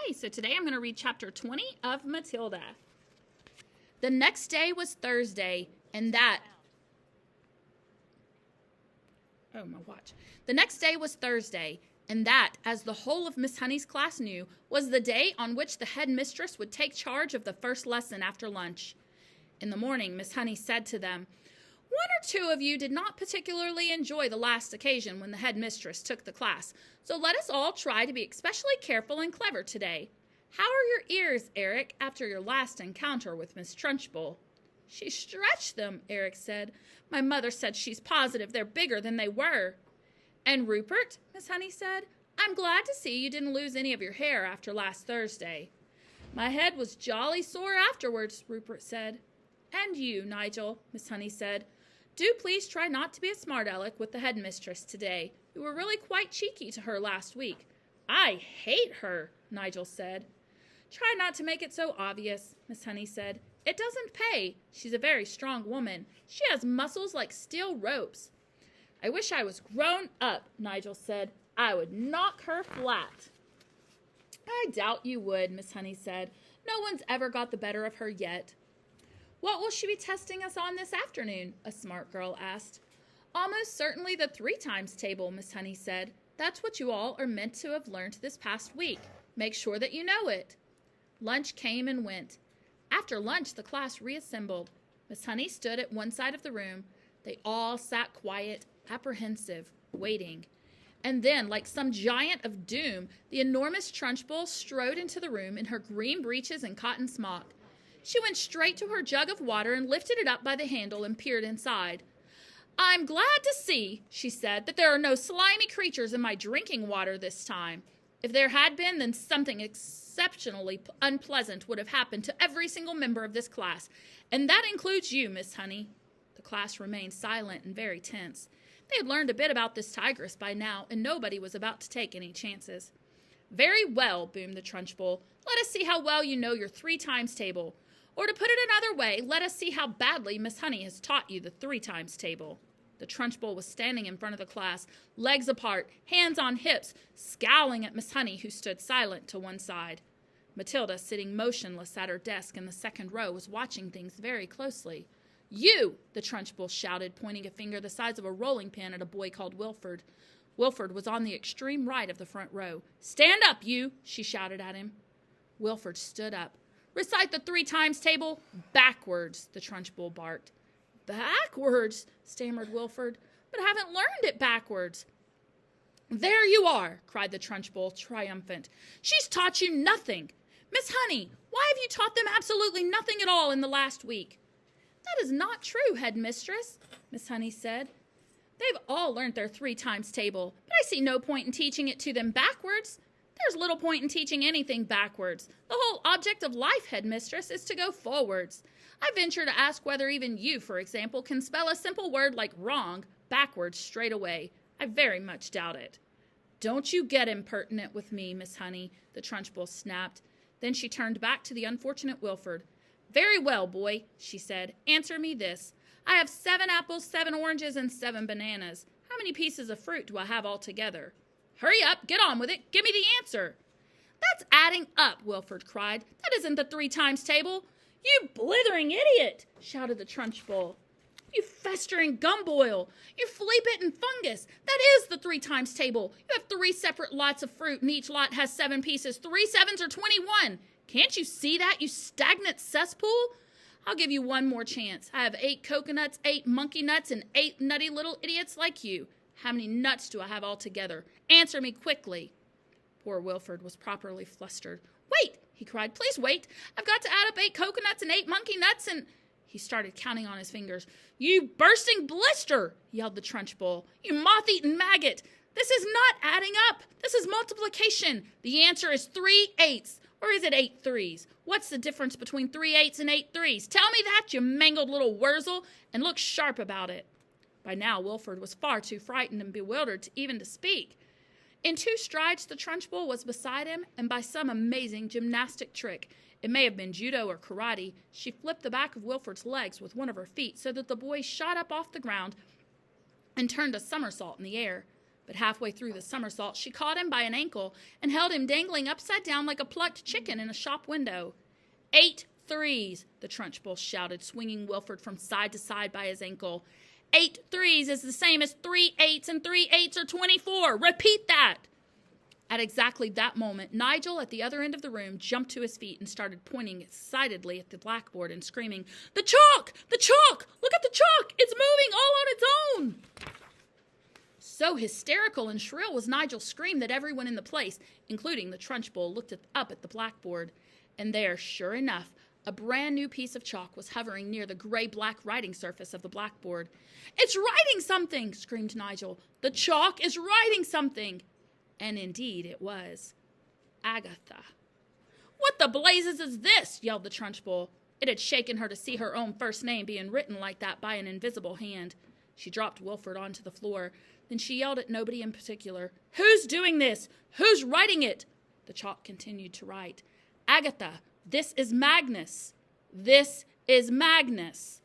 Okay, so today I'm going to read chapter 20 of Matilda. The next day was Thursday, and that... Oh, my watch. The next day was Thursday, and that, as the whole of Miss Honey's class knew, was the day on which the headmistress would take charge of the first lesson after lunch. In the morning, Miss Honey said to them, "One or two of you did not particularly enjoy the last occasion when the headmistress took the class, so let us all try to be especially careful and clever today. How are your ears, Eric, after your last encounter with Miss Trunchbull?" "She stretched them," Eric said. "My mother said she's positive they're bigger than they were." "And Rupert," Miss Honey said, "I'm glad to see you didn't lose any of your hair after last Thursday." "My head was jolly sore afterwards," Rupert said. "And you, Nigel," Miss Honey said. "Do please try not to be a smart aleck with the headmistress today. You were really quite cheeky to her last week." "I hate her," Nigel said. "Try not to make it so obvious," Miss Honey said. "It doesn't pay. She's a very strong woman. She has muscles like steel ropes." "I wish I was grown up," Nigel said. "I would knock her flat." "I doubt you would," Miss Honey said. "No one's ever got the better of her yet." "What will she be testing us on this afternoon?" a smart girl asked. "Almost certainly the 3 times table," Miss Honey said. "That's what you all are meant to have learned this past week. Make sure that you know it." Lunch came and went. After lunch, the class reassembled. Miss Honey stood at one side of the room. They all sat quiet, apprehensive, waiting. And then, like some giant of doom, the enormous Trunchbull strode into the room in her green breeches and cotton smock. She went straight to her jug of water and lifted it up by the handle and peered inside. "I'm glad to see," she said, "that there are no slimy creatures in my drinking water this time. If there had been, then something exceptionally unpleasant would have happened to every single member of this class, and that includes you, Miss Honey." The class remained silent and very tense. They had learned a bit about this tigress by now, and nobody was about to take any chances. "Very well," boomed the Trunchbull. "Let us see how well you know your 3 times table. Or to put it another way, let us see how badly Miss Honey has taught you the 3 times table." The Trunchbull was standing in front of the class, legs apart, hands on hips, scowling at Miss Honey, who stood silent to one side. Matilda, sitting motionless at her desk in the second row, was watching things very closely. "You!" the Trunchbull shouted, pointing a finger the size of a rolling pin at a boy called Wilford. Wilford was on the extreme right of the front row. "Stand up, you!" she shouted at him. Wilford stood up. "Recite the 3 times table backwards," the Trunchbull barked. "Backwards?" stammered Wilford. "But I haven't learned it backwards." "There you are," cried the Trunchbull, triumphant. "She's taught you nothing. Miss Honey, why have you taught them absolutely nothing at all in the last week?" "That is not true, headmistress," Miss Honey said. "They've all learned their 3 times table, but I see no point in teaching it to them backwards. There's little point in teaching anything backwards. The whole object of life, headmistress, is to go forwards. I venture to ask whether even you, for example, can spell a simple word like wrong backwards straight away. I very much doubt it." "Don't you get impertinent with me, Miss Honey," the Trunchbull snapped. Then she turned back to the unfortunate Wilford. "Very well, boy," she said. "Answer me this. I have 7 apples, 7 oranges, and 7 bananas. How many pieces of fruit do I have altogether?" "Hurry up, get on with it. Give me the answer." "That's adding up," Wilford cried. "That isn't the 3 times table." "You blithering idiot," shouted the Trunchbull. "You festering gumboil. You flea-bitten fungus. That is the 3 times table. You have 3 separate lots of fruit, and each lot has 7 pieces. 3 sevens are 21. Can't you see that, you stagnant cesspool? I'll give you one more chance. I have 8 coconuts, 8 monkey nuts, and 8 nutty little idiots like you. How many nuts do I have altogether? Answer me quickly." Poor Wilford was properly flustered. "Wait," he cried. "Please wait. I've got to add up 8 coconuts and 8 monkey nuts and—" He started counting on his fingers. "You bursting blister!" yelled the Trunchbull. "You moth-eaten maggot! This is not adding up. This is multiplication. The answer is 3 eighths. Or is it 8 threes? What's the difference between 3 eighths and 8 threes? Tell me that, you mangled little wurzel, and look sharp about it." By now, Wilford was far too frightened and bewildered even to speak. In 2 strides, the Trunchbull was beside him, and by some amazing gymnastic trick, it may have been judo or karate, she flipped the back of Wilford's legs with one of her feet so that the boy shot up off the ground and turned a somersault in the air. But halfway through the somersault, she caught him by an ankle and held him dangling upside down like a plucked chicken in a shop window. 8 threes, the Trunchbull shouted, swinging Wilford from side to side by his ankle. 8 threes is the same as 3 8s, and 3 8s are 24. Repeat that. At exactly that moment, Nigel at the other end of the room jumped to his feet and started pointing excitedly at the blackboard and screaming, "The chalk! The chalk! Look at the chalk! It's moving all on its own!" So hysterical and shrill was Nigel's scream that everyone in the place, including the Trunchbull, looked up at the blackboard. And there, sure enough, a brand new piece of chalk was hovering near the gray-black writing surface of the blackboard. "It's writing something!" screamed Nigel. "The chalk is writing something!" And indeed it was. Agatha. "What the blazes is this?" yelled the Trunchbull. It had shaken her to see her own first name being written like that by an invisible hand. She dropped Wilford onto the floor. Then she yelled at nobody in particular. "Who's doing this? Who's writing it?" The chalk continued to write. "Agatha, this is Magnus. This is Magnus."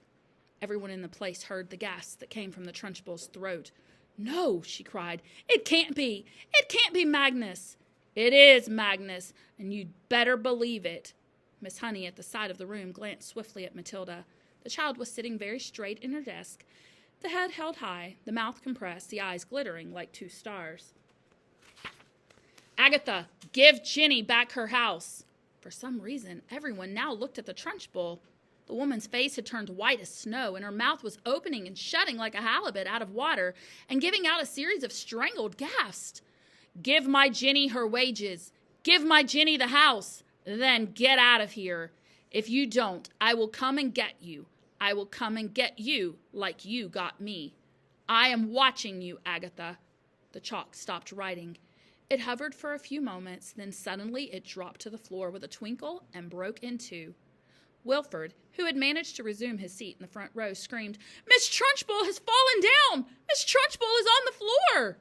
Everyone in the place heard the gasp that came from the Trunchbull's throat. "No," she cried. "It can't be. It can't be Magnus." "It is Magnus, and you'd better believe it." Miss Honey at the side of the room glanced swiftly at Matilda. The child was sitting very straight in her desk, the head held high, the mouth compressed, the eyes glittering like 2 stars. "Agatha, give Jenny back her house." For some reason, everyone now looked at the Trunchbull. The woman's face had turned white as snow, and her mouth was opening and shutting like a halibut out of water, and giving out a series of strangled gasps. "Give my Jenny her wages. Give my Jenny the house. Then get out of here. If you don't, I will come and get you. I will come and get you like you got me. I am watching you, Agatha." The chalk stopped writing. It hovered for a few moments, then suddenly it dropped to the floor with a twinkle and broke in 2. Wilford, who had managed to resume his seat in the front row, screamed, "Miss Trunchbull has fallen down! Miss Trunchbull is on the floor!"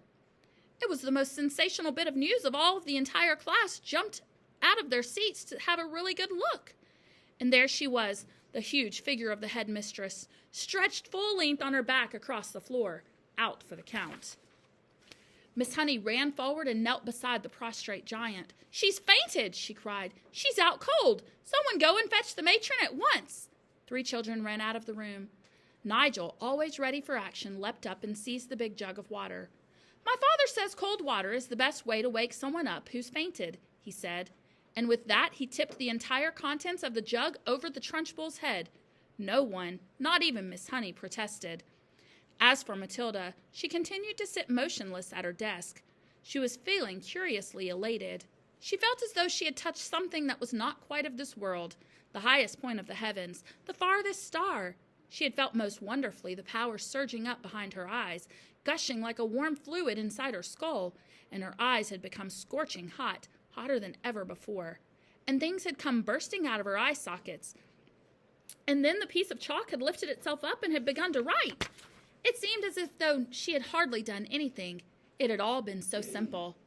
It was the most sensational bit of news of all of the entire class jumped out of their seats to have a really good look. And there she was, the huge figure of the headmistress, stretched full length on her back across the floor, out for the count. Miss Honey ran forward and knelt beside the prostrate giant. "She's fainted," she cried. "She's out cold. Someone go and fetch the matron at once." 3 children ran out of the room. Nigel, always ready for action, leapt up and seized the big jug of water. "My father says cold water is the best way to wake someone up who's fainted," he said. And with that, he tipped the entire contents of the jug over the Trunchbull's head. No one, not even Miss Honey, protested. As for Matilda, she continued to sit motionless at her desk. She was feeling curiously elated. She felt as though she had touched something that was not quite of this world, the highest point of the heavens, the farthest star. She had felt most wonderfully the power surging up behind her eyes, gushing like a warm fluid inside her skull, and her eyes had become scorching hot, hotter than ever before. And things had come bursting out of her eye sockets. And then the piece of chalk had lifted itself up and had begun to write. It seemed as if though she had hardly done anything. It had all been so simple.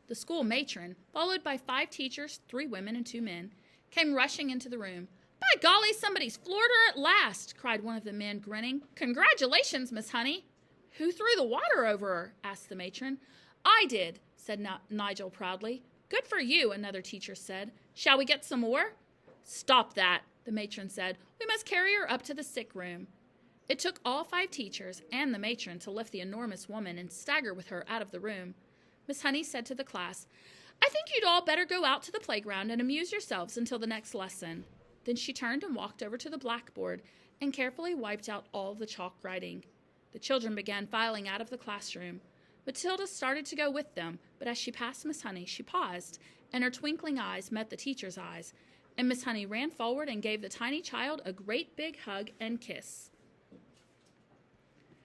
The school matron, followed by 5 teachers, 3 women and 2 men, came rushing into the room. "By golly, somebody's floored her at last," cried one of the men, grinning. "Congratulations, Miss Honey." "Who threw the water over her?" asked the matron. "I did," said Nigel proudly. "Good for you," another teacher said. "Shall we get some more?" "Stop that," the matron said. "We must carry her up to the sick room." It took all 5 teachers and the matron to lift the enormous woman and stagger with her out of the room. Miss Honey said to the class, "I think you'd all better go out to the playground and amuse yourselves until the next lesson." Then she turned and walked over to the blackboard and carefully wiped out all of the chalk writing. The children began filing out of the classroom. Matilda started to go with them, but as she passed Miss Honey, she paused, and her twinkling eyes met the teacher's eyes, and Miss Honey ran forward and gave the tiny child a great big hug and kiss.